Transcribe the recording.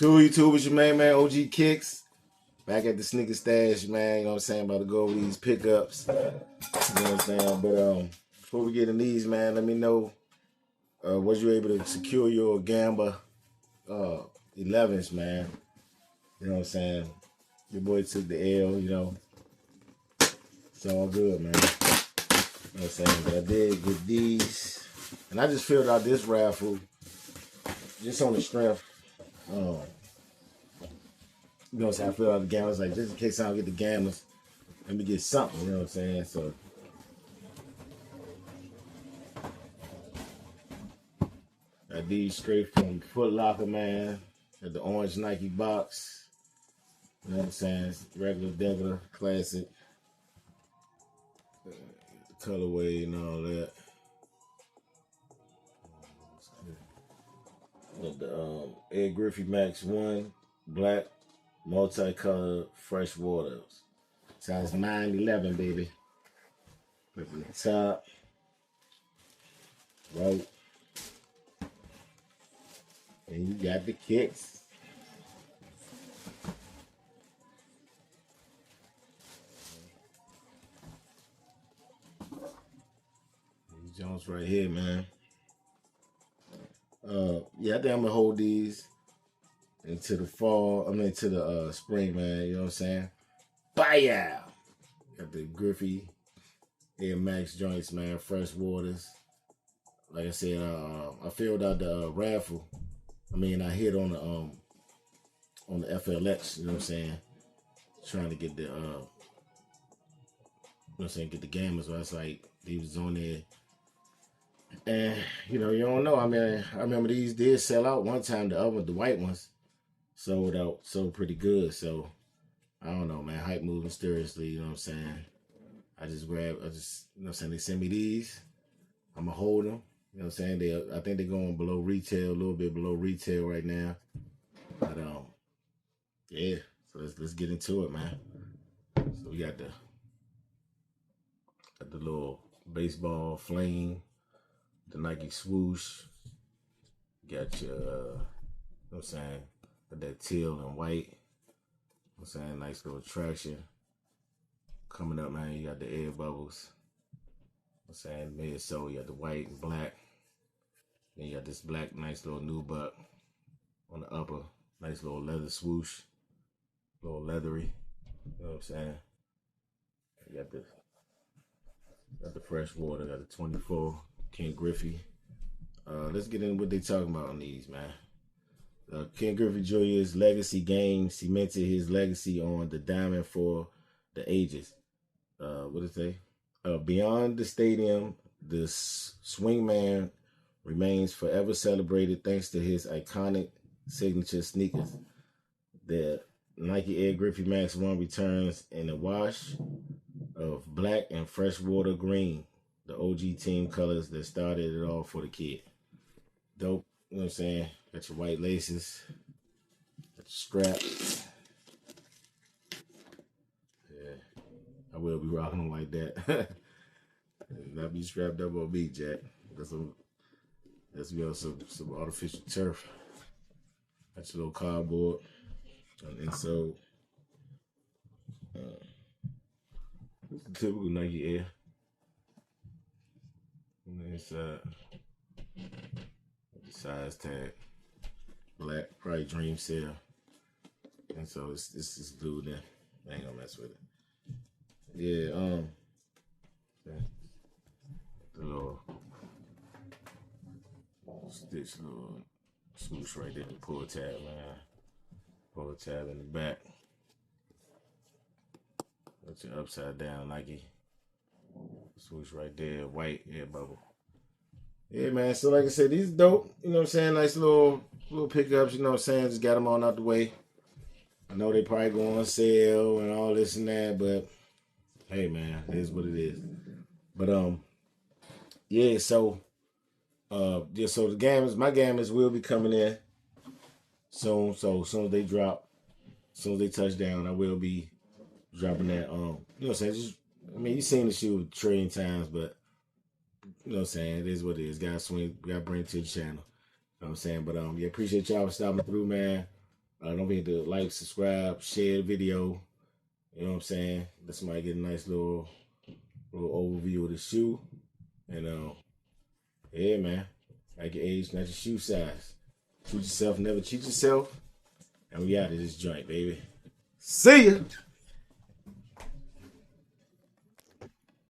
So YouTube, it's your main man, OG Kicks. Back at the sneaker stash, man. You know what I'm saying? About to go over these pickups. You know what I'm saying? But before we get in these, man, let me know, was you able to secure your Gamba 11s, man? You know what I'm saying? Your boy took the L, you know. It's all good, man. You know what I'm saying? But I did get these. And I just filled out this raffle just on the strength. You know what I'm saying? I filled out the Gammas, like, just in case I don't get the Gammas, let me get something, you know what I'm saying? So, got these straight from Foot Locker, man. Got the orange Nike box. You know what I'm saying? It's regular, classic. The colorway and all that. Got the Griffey Max 1, black, multicolored, Freshwater. Size 911, baby. Put it on the top. Right. And you got the kicks. These Jones right here, man. Yeah, I think I'm gonna hold these into the fall. I mean, to the spring, man. You know what I'm saying? Bye. Got the Griffey Max joints, man. Freshwaters. Like I said, I filled out the raffle. I mean, I hit on the FLX. You know what I'm saying? Trying to get the you know what I'm saying, get the Gammas. So that's like he was on there. And, you know, you don't know. I mean, I remember these did sell out one time. The other, the white ones, sold out, sold pretty good. So, I don't know, man. Hype moving mysteriously, you know what I'm saying? You know what I'm saying? They send me these. I'm going to hold them. You know what I'm saying? I think they're going below retail, a little bit below retail right now. But, yeah. So, let's get into it, man. So, we got the little baseball flame. The Nike swoosh. Got your, you know what I'm saying? Got that teal and white. You know what I'm saying? Nice little traction. Coming up, man, you got the air bubbles. You know what I'm saying? Mid-sole, you got the white and black. Then you got this black, nice little nubuck on the upper. Nice little leather swoosh. A little leathery. You know what I'm saying? You got the Freshwater, got the 24. Ken Griffey. Let's get into what they talking about on these, man. Ken Griffey Jr.'s legacy game cemented his legacy on the diamond for the ages. What did it say? Beyond the stadium, the swingman remains forever celebrated thanks to his iconic signature sneakers. The Nike Air Griffey Max 1 returns in a wash of black and freshwater green. The OG team colors that started it all for the kid. Dope, you know what I'm saying? Got your white laces. Got your straps. Yeah, I will be rocking them like that. Not be strapped up on me, Jack. That's be on some artificial turf. Got your little cardboard on the inside. It's the typical Nike Air. On the inside, the size tag, black, probably Dream Cell, and so it's this blue there. I ain't gonna mess with it. Yeah, the little stitch, little swoosh right there, the pull tab, man. Pull the tab in the back. That's your upside down Nike. Swoosh right there, white air bubble. Yeah, man. So like I said, these dope. You know what I'm saying? Nice little pickups. You know what I'm saying? Just got them on out the way. I know they probably go on sale and all this and that, but hey, man, it is what it is. But yeah. So so the Gammas, my Gammas will be coming in soon. So as soon as they drop, as soon as they touch down, I will be dropping that. You know what I'm saying? Just, I mean, you've seen the shoe a trillion times, but you know what I'm saying? It is what it is. Gotta bring it to the channel. You know what I'm saying? But yeah, appreciate y'all for stopping through, man. Don't forget to like, subscribe, share the video. You know what I'm saying? Let somebody get a nice little overview of the shoe. And yeah, man. Like your age, not your shoe size. Treat yourself, never cheat yourself. And we out of this joint, baby. See ya!